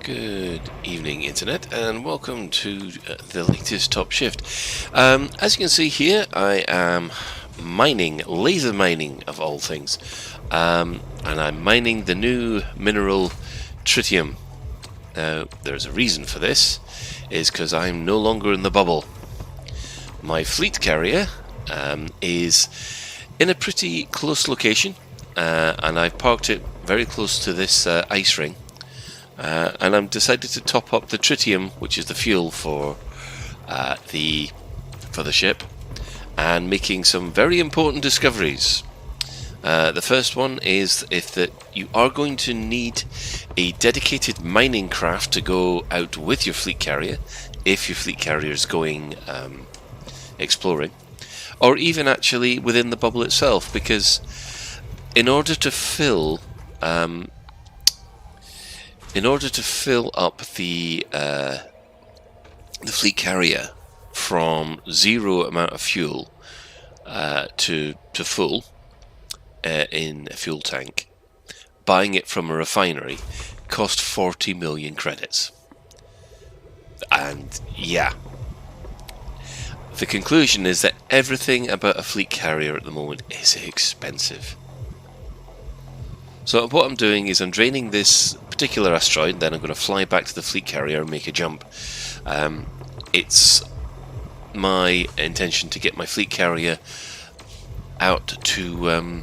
Good evening, Internet, and welcome to the latest Top Shift. As you can see here, I am mining, laser mining of all things, and I'm mining the new mineral tritium. Now, there's a reason for this, is because I'm no longer in the bubble. My fleet carrier is in a pretty close location, and I've parked it very close to this ice ring. And I'm decided to top up the tritium, which is the fuel for the ship, and making some very important discoveries. The first one is that you are going to need a dedicated mining craft to go out with your fleet carrier, if your fleet carrier is going exploring, or even actually within the bubble itself, because in order to fill up the fleet carrier from zero amount of fuel to full in a fuel tank, buying it from a refinery cost 40 million credits. And yeah, the conclusion is that everything about a fleet carrier at the moment is expensive. So what I'm doing is I'm draining this particular asteroid, then I'm going to fly back to the fleet carrier and make a jump. It's my intention to get my fleet carrier out to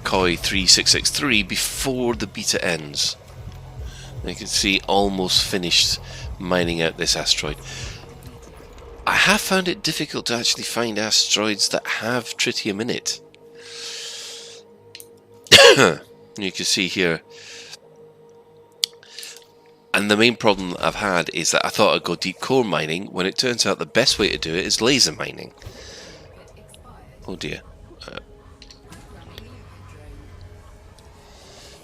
Koi 3663 before the beta ends. You can see almost finished mining out this asteroid. I have found it difficult to actually find asteroids that have tritium in it. You can see here, and the main problem that I've had is that I thought I'd go deep core mining, when it turns out the best way to do it is laser mining. Oh dear.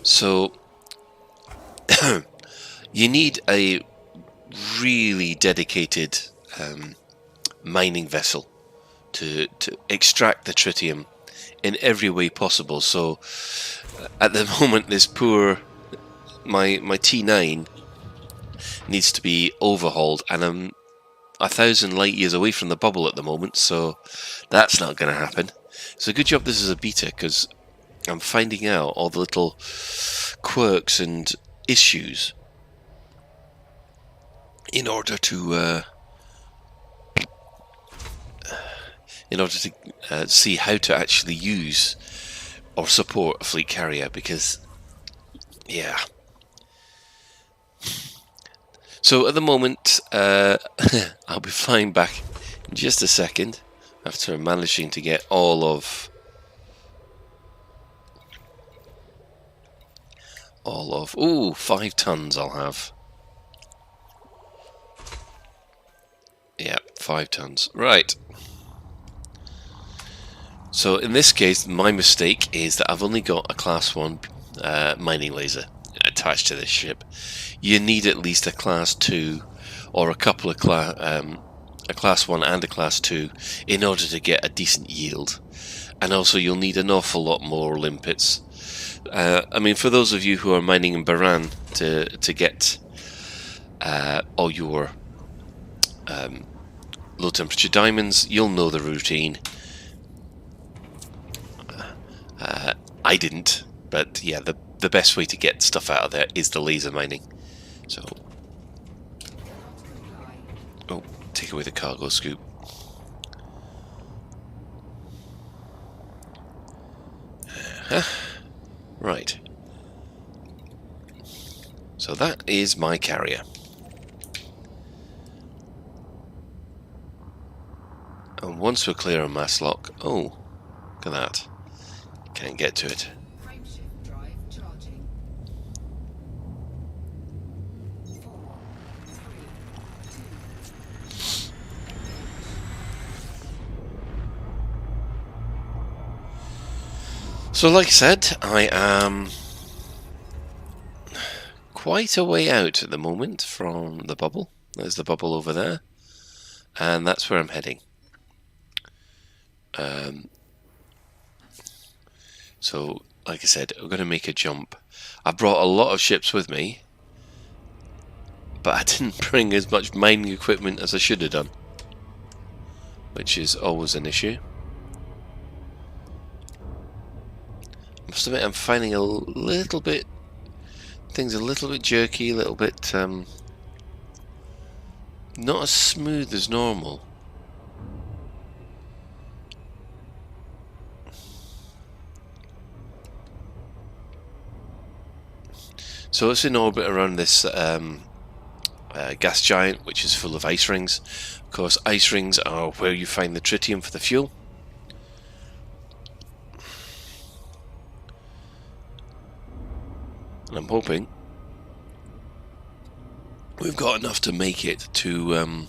So you need a really dedicated mining vessel to extract the tritium in every way possible. So at the moment, this my T9 needs to be overhauled, and I'm 1,000 light years away from the bubble at the moment, so that's not going to happen. It's a good job this is a beta, because I'm finding out all the little quirks and issues in order to see how to actually use or support a fleet carrier, because yeah. So at the moment, I'll be flying back in just a second after managing to get all of 5 tons I'll have. Yeah, 5 tons. Right. So in this case, my mistake is that I've only got a class 1 mining laser attached to this ship. You need at least a class 2 or a couple of a class 1 and a class 2 in order to get a decent yield. And also you'll need an awful lot more limpets. I mean, for those of you who are mining in Baran to get all your low temperature diamonds, you'll know the routine. I didn't, but yeah, the best way to get stuff out of there is the laser mining. So, oh, take away the cargo scoop. Right. So that is my carrier. And once we're clear on mass lock, oh, look at that. Can't get to it. Frameshift drive charging. 4, 3, 2. So like I said, I am quite a way out at the moment from the bubble. There's the bubble over there, and that's where I'm heading. So like I said, we're going to make a jump. I brought a lot of ships with me, but I didn't bring as much mining equipment as I should have done, which is always an issue. I must admit, I'm finding things a little bit jerky, a little bit not as smooth as normal. So it's in orbit around this gas giant, which is full of ice rings. Of course, ice rings are where you find the tritium for the fuel. And I'm hoping we've got enough to make it to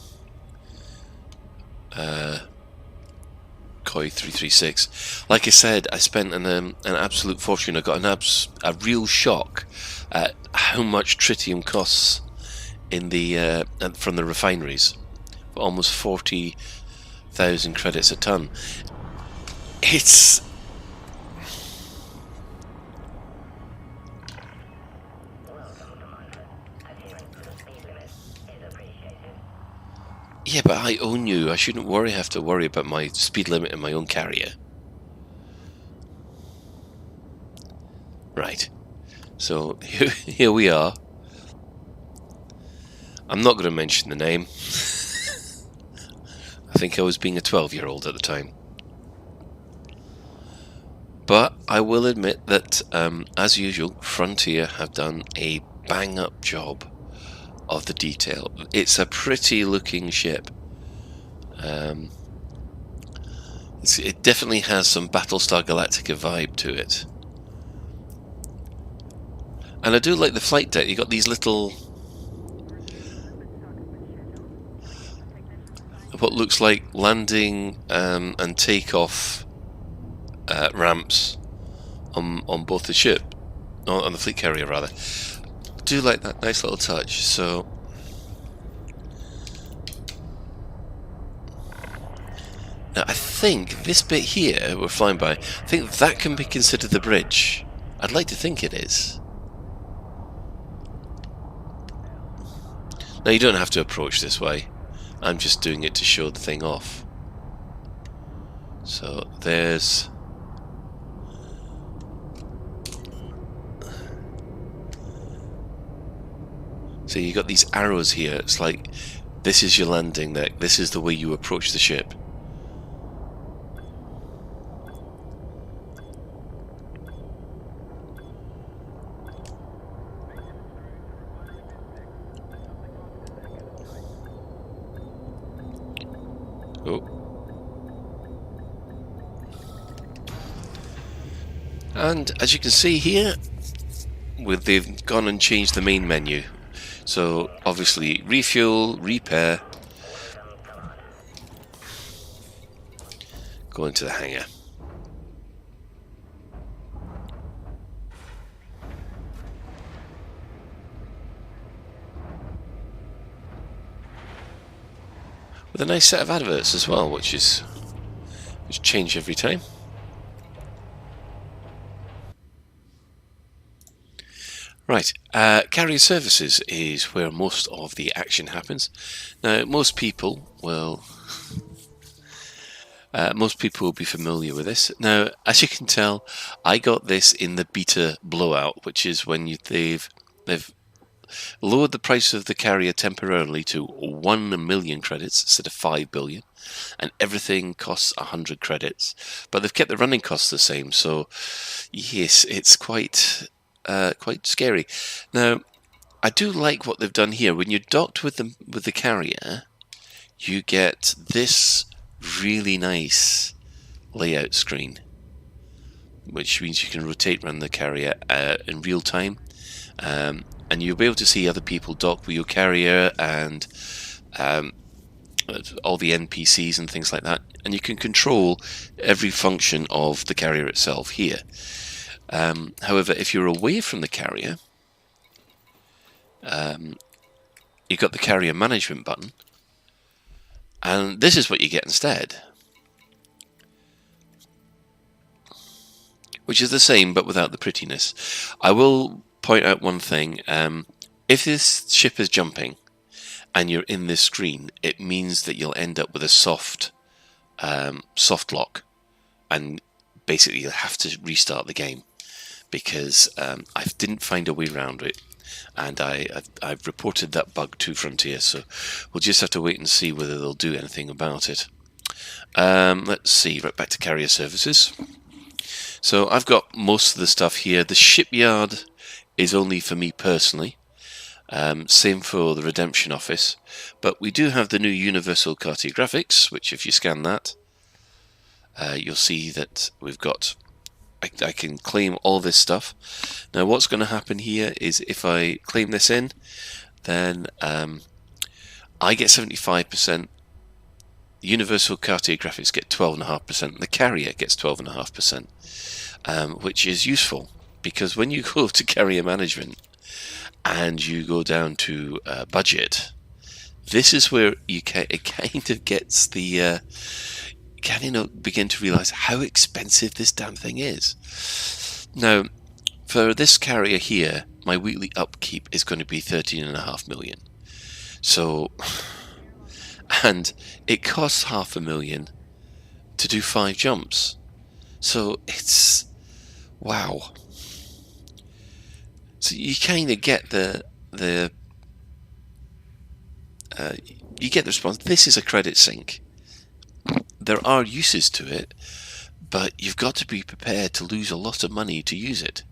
Koi 336. Like I said, I spent an absolute fortune. I got a real shock at how much tritium costs in the from the refineries, for almost 40,000 credits a ton. It's yeah, but I own you. I shouldn't have to worry about my speed limit in my own carrier. Right. So here we are. I'm not going to mention the name. I think I was being a 12-year-old at the time. But I will admit that, as usual, Frontier have done a bang-up job of the detail. It's a pretty looking ship. It definitely has some Battlestar Galactica vibe to it. And I do like the flight deck. You got these little, what looks like landing and takeoff ramps on both the ship, on the fleet carrier rather. I do like that nice little touch. So now I think this bit here we're flying by, I think that can be considered the bridge. I'd like to think it is. Now you don't have to approach this way. I'm just doing it to show the thing off. So there's... So you got these arrows here. It's like, this is your landing deck. This is the way you approach the ship. Oh. And as you can see here, they've gone and changed the main menu. So obviously refuel, repair, go into the hangar. With a nice set of adverts as well, which change every time. Right, carrier services is where most of the action happens. Now, most people will be familiar with this. Now, as you can tell, I got this in the beta Blowout, which is when they've lowered the price of the carrier temporarily to 1 million credits instead of 5 billion, and everything costs 100 credits. But they've kept the running costs the same, so yes, it's quite scary. Now, I do like what they've done here. When you're docked with the carrier, you get this really nice layout screen, which means you can rotate around the carrier in real time. And you'll be able to see other people dock with your carrier and all the NPCs and things like that. And you can control every function of the carrier itself here. However, if you're away from the carrier, you've got the carrier management button. And this is what you get instead. Which is the same, but without the prettiness. I will point out one thing. If this ship is jumping, and you're in this screen, it means that you'll end up with a soft lock, and basically you'll have to restart the game, because I didn't find a way around it, and I've reported that bug to Frontier, so we'll just have to wait and see whether they'll do anything about it. Let's see, right back to carrier services. So I've got most of the stuff here. The shipyard is only for me personally. Same for the redemption office. But we do have the new universal cartographics, which if you scan that, you'll see that we've got... I can claim all this stuff. Now what's going to happen here is if I claim this in, then I get 75%, universal cartographics get 12.5%, the carrier gets 12.5%, which is useful, because when you go to carrier management and you go down to budget, this is where it kind of gets the... begin to realise how expensive this damn thing is. Now, for this carrier here, my weekly upkeep is going to be 13.5 million. So, and it costs 500,000 to do 5 jumps. So it's, wow. So you kind of get you get the response. This is a credit sink. There are uses to it, but you've got to be prepared to lose a lot of money to use it.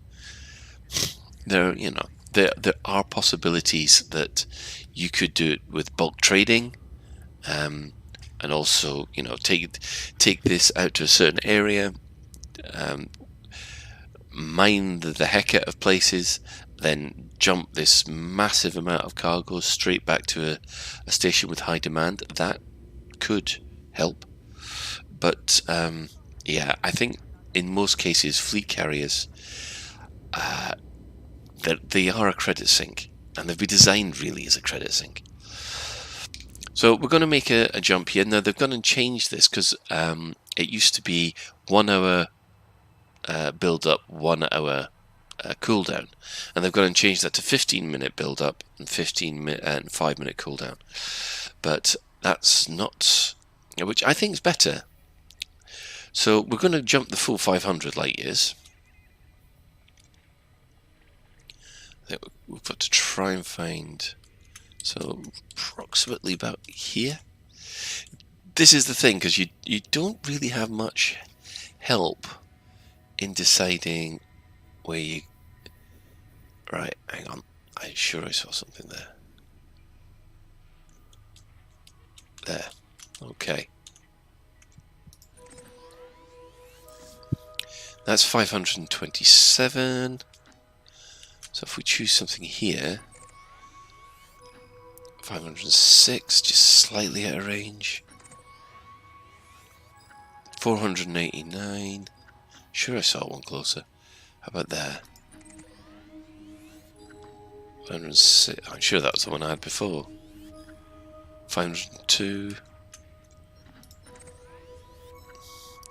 There are possibilities that you could do it with bulk trading, and also take this out to a certain area, mine the heck out of places, then jump this massive amount of cargo straight back to a station with high demand. That could help. But yeah, I think in most cases fleet carriers, they are a credit sink, and they've been designed really as a credit sink. So we're going to make a jump here. Now they've gone and changed this, because it used to be 1 hour build up, 1 hour cooldown, and they've gone and changed that to 15-minute build up and 5-minute cooldown. But that's not, which I think is better. So we're going to jump the full 500 light years. We've got to try and find, so approximately about here. This is the thing, because you don't really have much help in deciding where you... Right, hang on. I'm sure I saw something there. There. Okay. That's 527. So if we choose something here, 506, just slightly out of range. 489. Sure, I saw one closer. How about there? 506. I'm sure that was the one I had before. 502.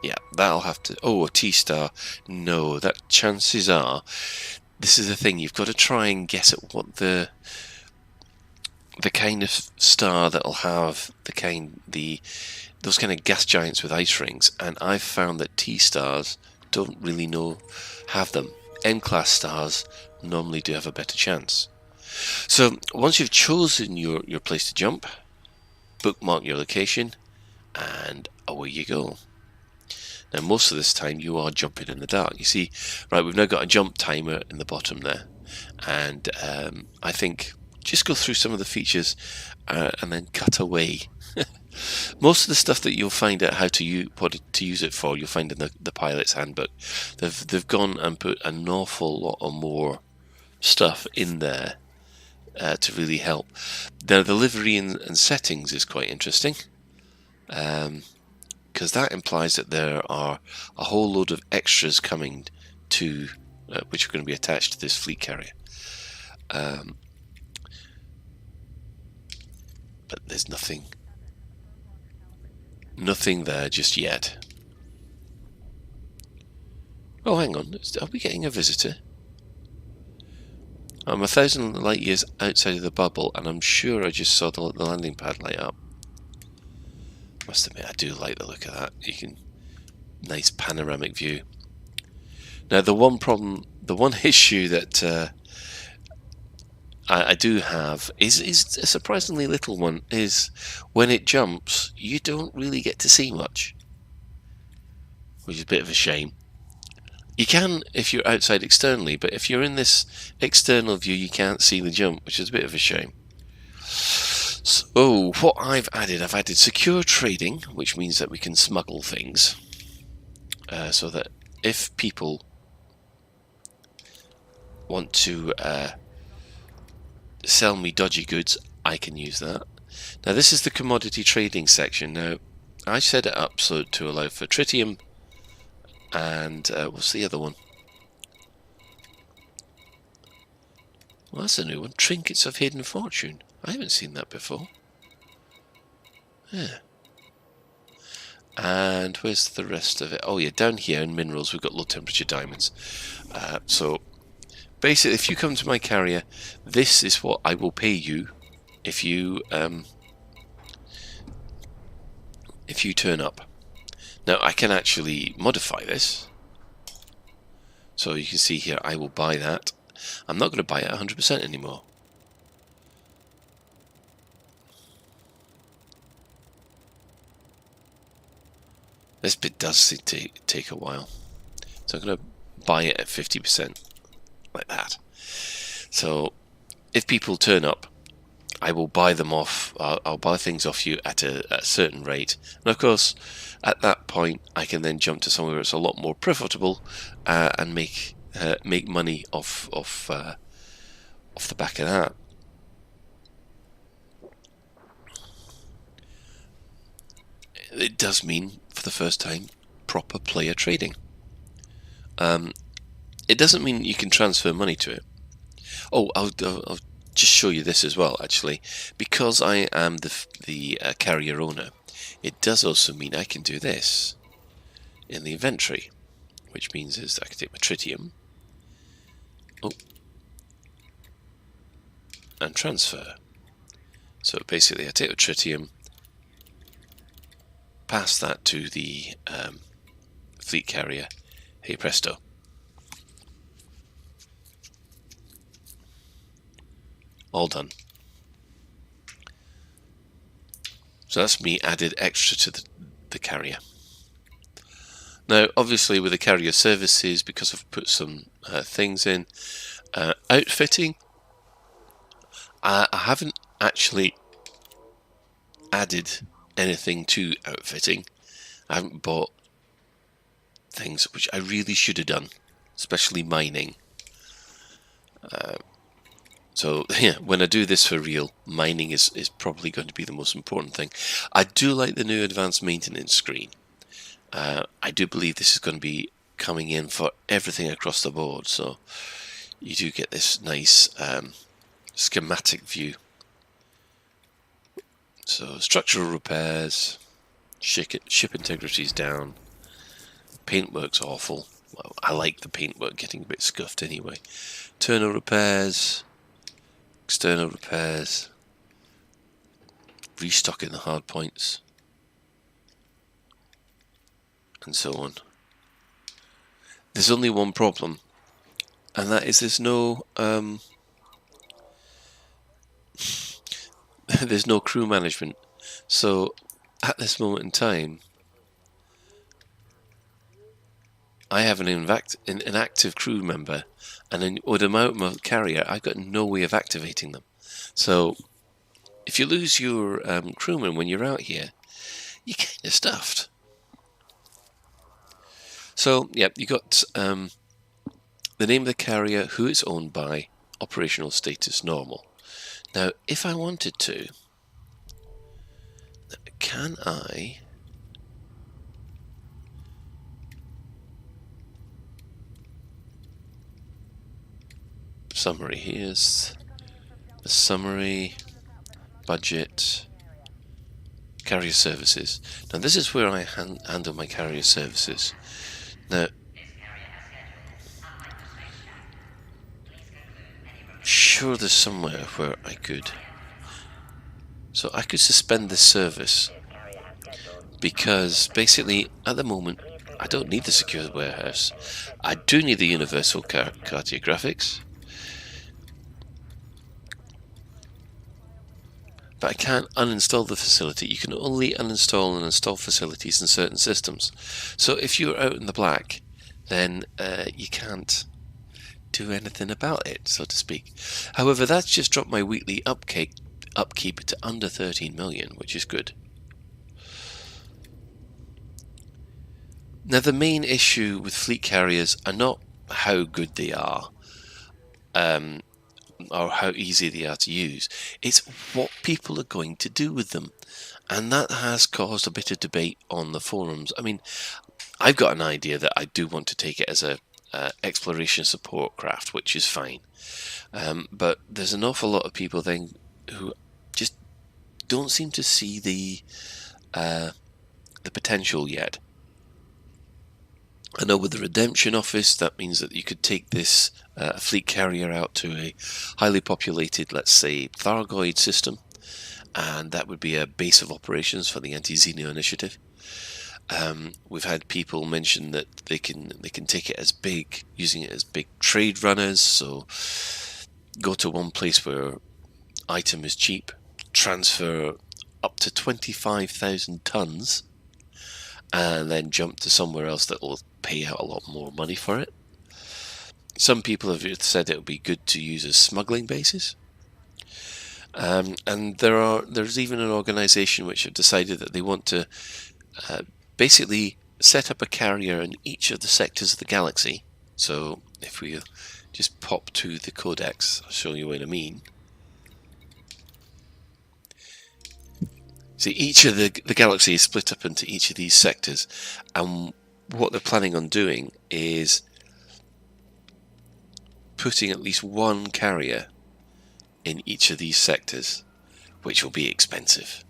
Yeah, that'll have to... Oh, a T-star. No, that chances are... This is the thing, you've got to try and guess at what the kind of star that'll have those kind of gas giants with ice rings, and I've found that T-stars don't really have them. M-class stars normally do have a better chance. So once you've chosen your place to jump, bookmark your location, and away you go. Now most of this time you are jumping in the dark. You see, right, we've now got a jump timer in the bottom there, and I think just go through some of the features and then cut away. Most of the stuff that you'll find out how to use it for, you'll find in the pilot's handbook. They've gone and put an awful lot of more stuff in there to really help. Now the livery and settings is quite interesting. Because that implies that there are a whole load of extras coming to which are going to be attached to this fleet carrier. But there's nothing there just yet. Oh, hang on. Are we getting a visitor? I'm 1,000 light years outside of the bubble, and I'm sure I just saw the landing pad light up. Must admit, I do like the look of that. You can nice panoramic view. Now, the one problem, the one issue that I do have is a surprisingly little one. Is when it jumps, you don't really get to see much, which is a bit of a shame. You can if you're outside externally, but if you're in this external view, you can't see the jump, which is a bit of a shame. So what I've added secure trading, which means that we can smuggle things, so that if people want to sell me dodgy goods, I can use that. Now this is the commodity trading section. Now I set it up so to allow for tritium and what's the other one? Well, that's a new one. Trinkets of Hidden Fortune. I haven't seen that before. Yeah. And where's the rest of it? Oh yeah, down here in minerals we've got low temperature diamonds. So basically, if you come to my carrier, this is what I will pay you if you turn up. Now I can actually modify this. So you can see here, I will buy that. I'm not going to buy it 100% anymore. This bit does take a while. So I'm going to buy it at 50%, like that. So if people turn up, I will buy them off. I'll buy things off you at a certain rate, and of course, at that point, I can then jump to somewhere that's a lot more profitable and make money off the back of that. It does mean, for the first time, proper player trading. It doesn't mean you can transfer money to it. Oh, I'll just show you this as well, actually. Because I am the carrier owner, it does also mean I can do this in the inventory, which means is I can take my tritium, and transfer. So basically I take the tritium, pass that to the fleet carrier, hey presto. All done. So that's me added extra to the carrier. Now obviously with the carrier services, because I've put some things in, outfitting, I haven't actually added anything to outfitting. I haven't bought things which I really should have done, especially mining. So yeah, when I do this for real, mining is probably going to be the most important thing. I do like the new advanced maintenance screen. I do believe this is going to be coming in for everything across the board, so you do get this nice schematic view. So structural repairs, ship integrity is down, paintwork's awful. Well, I like the paintwork getting a bit scuffed anyway. Internal repairs, external repairs, restocking the hard points, and so on. There's only one problem, and that is there's no there's no crew management. So at this moment in time, I have an active crew member, and with them out of my carrier, I've got no way of activating them. So if you lose your crewman when you're out here, you're kind of stuffed. So yeah, you got the name of the carrier, who it's owned by, operational status normal. Now, if I wanted to, can I summary? Here's the summary, budget, carrier services. Now this is where I handle my carrier services. Now, shh. sure there's somewhere where I could. So I could suspend this service because basically at the moment I don't need the secure warehouse. I do need the universal cartographics, but I can't uninstall the facility. You can only uninstall and install facilities in certain systems. So if you're out in the black, then you can't do anything about it, so to speak. However, that's just dropped my weekly upkeep to under 13 million, which is good. Now, the main issue with fleet carriers are not how good they are, or how easy they are to use. It's what people are going to do with them. And that has caused a bit of debate on the forums. I mean, I've got an idea that I do want to take it as a exploration support craft, which is fine. But there's an awful lot of people then who just don't seem to see the potential yet. I know with the Redemption Office, that means that you could take this fleet carrier out to a highly populated, let's say, Thargoid system, and that would be a base of operations for the Anti-Xeno Initiative. We've had people mention that they can take it as big, using it as big trade runners, so go to one place where item is cheap, transfer up to 25,000 tons, and then jump to somewhere else that will pay out a lot more money for it. Some people have said it would be good to use as smuggling bases. And there's even an organisation which have decided that they want to basically set up a carrier in each of the sectors of the galaxy. So if we just pop to the codex, I'll show you what I mean. See, each of the galaxy is split up into each of these sectors, and what they're planning on doing is putting at least one carrier in each of these sectors, which will be expensive.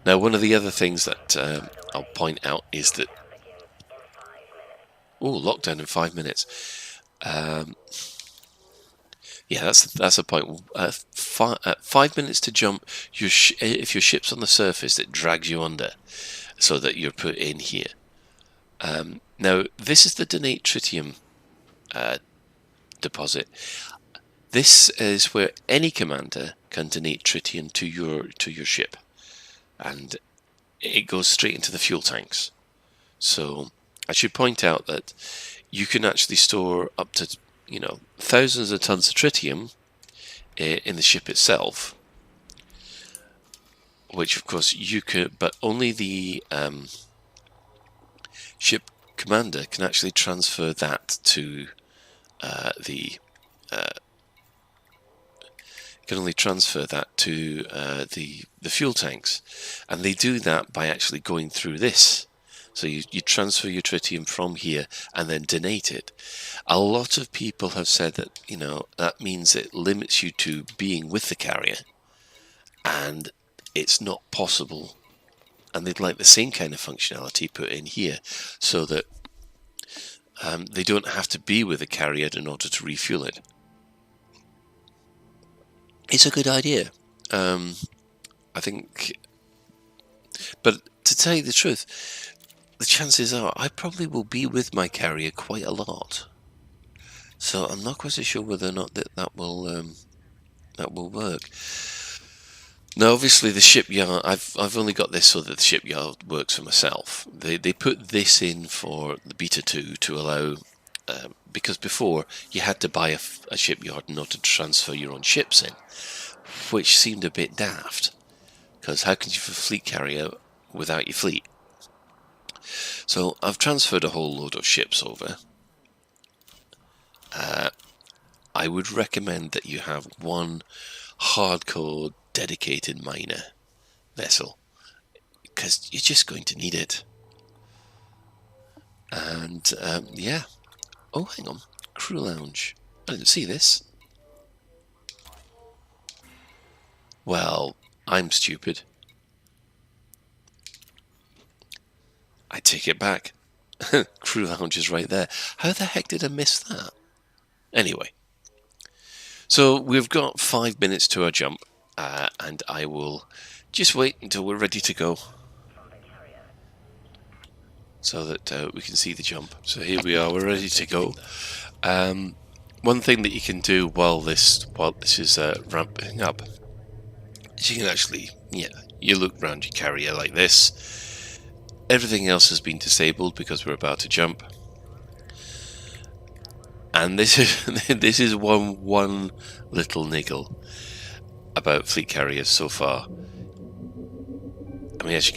Now, one of the other things that I'll point out is that lockdown in 5 minutes. Yeah, that's a point. 5 minutes to jump. If your ship's on the surface, it drags you under, so that you're put in here. Now, this is the donate tritium deposit. This is where any commander can donate tritium to your ship, and it goes straight into the fuel tanks. So I should point out that you can actually store up to thousands of tons of tritium in the ship itself, which of course you could, but only the ship commander can actually transfer that to the fuel tanks, and they do that by actually going through this. So you transfer your tritium from here and then donate it. A lot of people have said that that means it limits you to being with the carrier, and it's not possible. And they'd like the same kind of functionality put in here, so that they don't have to be with the carrier in order to refuel it. It's a good idea, I think, but to tell you the truth, the chances are I probably will be with my carrier quite a lot, so I'm not quite so sure whether or not that will work. Now, obviously, the shipyard, I've only got this so that the shipyard works for myself. They put this in for the Beta 2 to allow, because before you had to buy a shipyard in order to transfer your own ships in, which seemed a bit daft, because how can you have a fleet carrier without your fleet? So I've transferred a whole load of ships over. I would recommend that you have one hardcore dedicated miner vessel, because you're just going to need it. And yeah. Oh, hang on. Crew lounge. I didn't see this. Well, I'm stupid. I take it back. Crew crew lounges right there. How the heck did I miss that? Anyway, so we've got 5 minutes to our jump, and I will just wait until we're ready to go so that we can see the jump. So here we are, we're ready to go. One thing that you can do while this is ramping up is you can actually, you look around your carrier like this. Everything else has been disabled because we're about to jump. And this is one little niggle about fleet carriers so far. I mean, as you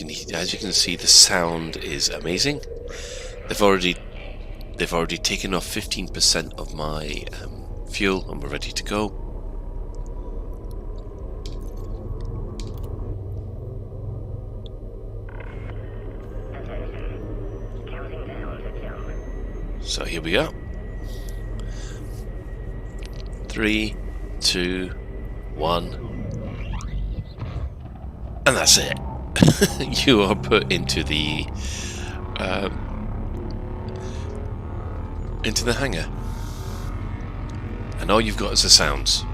can see, the sound is amazing. They've already taken off 15% of my fuel, and we're ready to go. So here we are. 3, 2, 1, and that's it. You are put into the hangar, and all you've got is the sounds.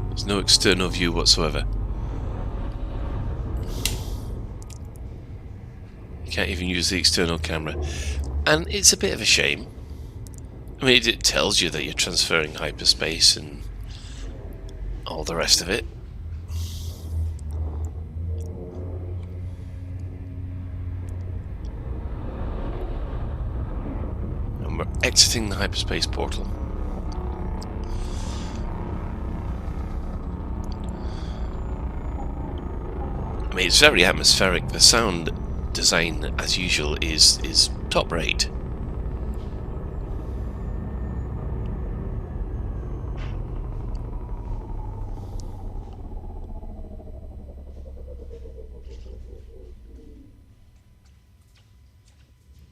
There's no external view whatsoever. You can't even use the external camera, and it's a bit of a shame. I mean, it tells you that you're transferring hyperspace and all the rest of it. And we're exiting the hyperspace portal. I mean, it's very atmospheric. The sound design, as usual, is top rate.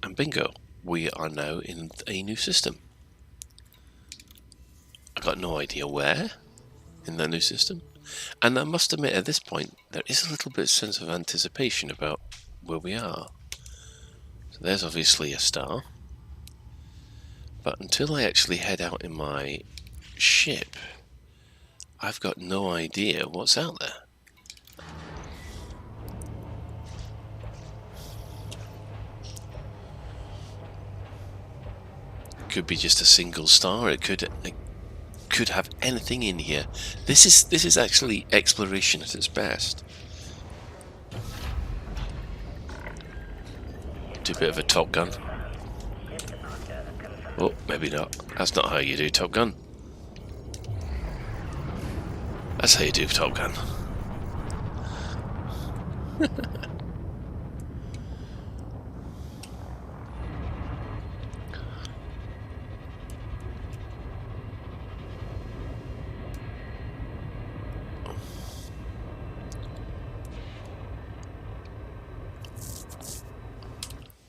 And bingo, we are now in a new system. I got no idea where in that new system, and I must admit at this point there is a little bit of sense of anticipation about where we are. So there's obviously a star, but until I actually head out in my ship, I've got no idea what's out there. Could be just a single star. It could have anything in here. This is actually exploration at its best. Do a bit of a Top Gun. Oh, maybe not. That's not how you do Top Gun. That's how you do Top Gun.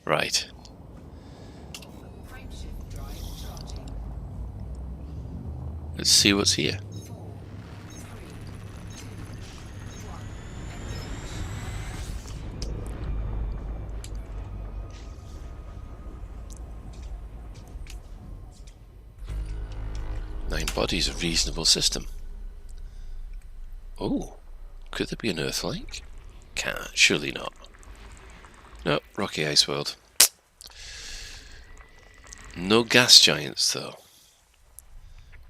Right. Frameshift drive charging. Let's see what's here. 4, 3, 2, 1. 9 bodies, a reasonable system. Oh, could there be an Earthlike? Can't, surely not. No, rocky ice world. No gas giants though,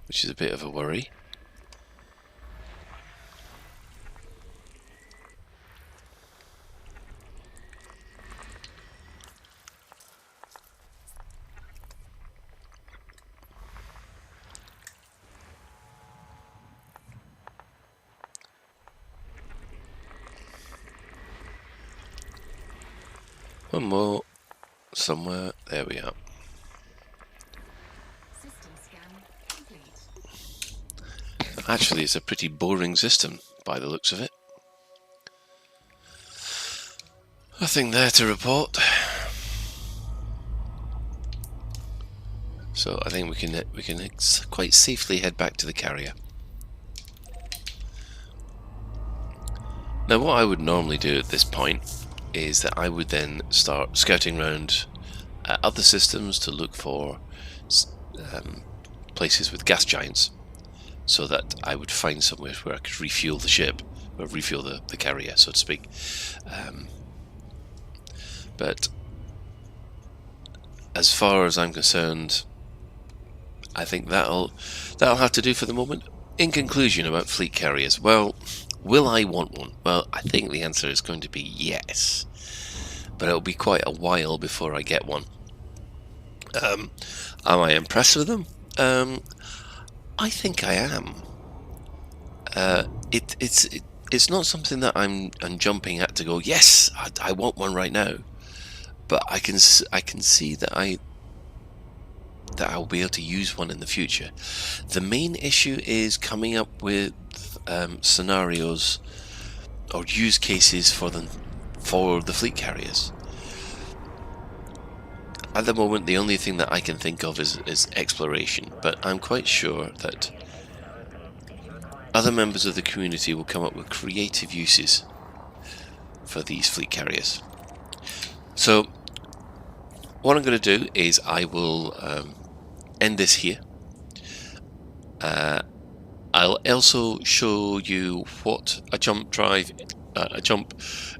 which is a bit of a worry. One more somewhere. There we are. System scan complete. Actually, it's a pretty boring system by the looks of it. Nothing there to report. So I think we can quite safely head back to the carrier. Now, what I would normally do at this point is that I would then start scouting around other systems to look for places with gas giants, so that I would find somewhere where I could refuel the ship, or refuel the carrier, so to speak. But as far as I'm concerned, I think that'll have to do for the moment. In conclusion about fleet carriers, well, will I want one? Well, I think the answer is going to be yes, but it'll be quite a while before I get one. Am I impressed with them? I think I am. It's not something that I'm jumping at to go, yes, I want one right now. But I can see that I'll be able to use one in the future. The main issue is coming up with scenarios or use cases for the fleet carriers. At the moment, the only thing that I can think of is exploration, but I'm quite sure that other members of the community will come up with creative uses for these fleet carriers. So what I'm going to do is I will end this here. I'll also show you what a jump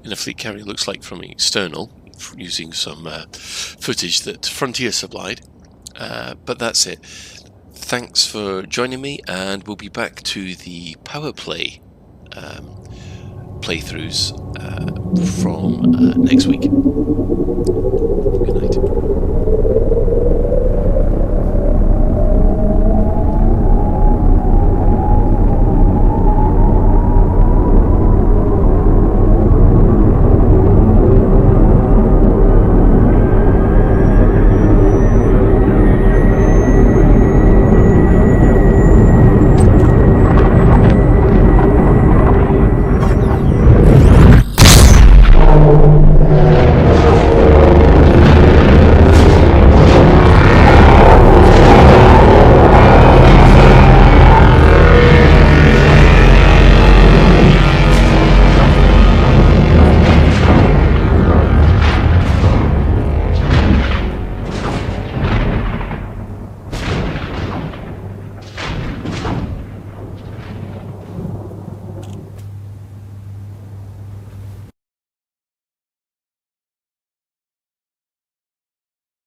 in a fleet carrier looks like from external, using some footage that Frontier supplied. But that's it. Thanks for joining me, and we'll be back to the power play playthroughs from next week. Good night.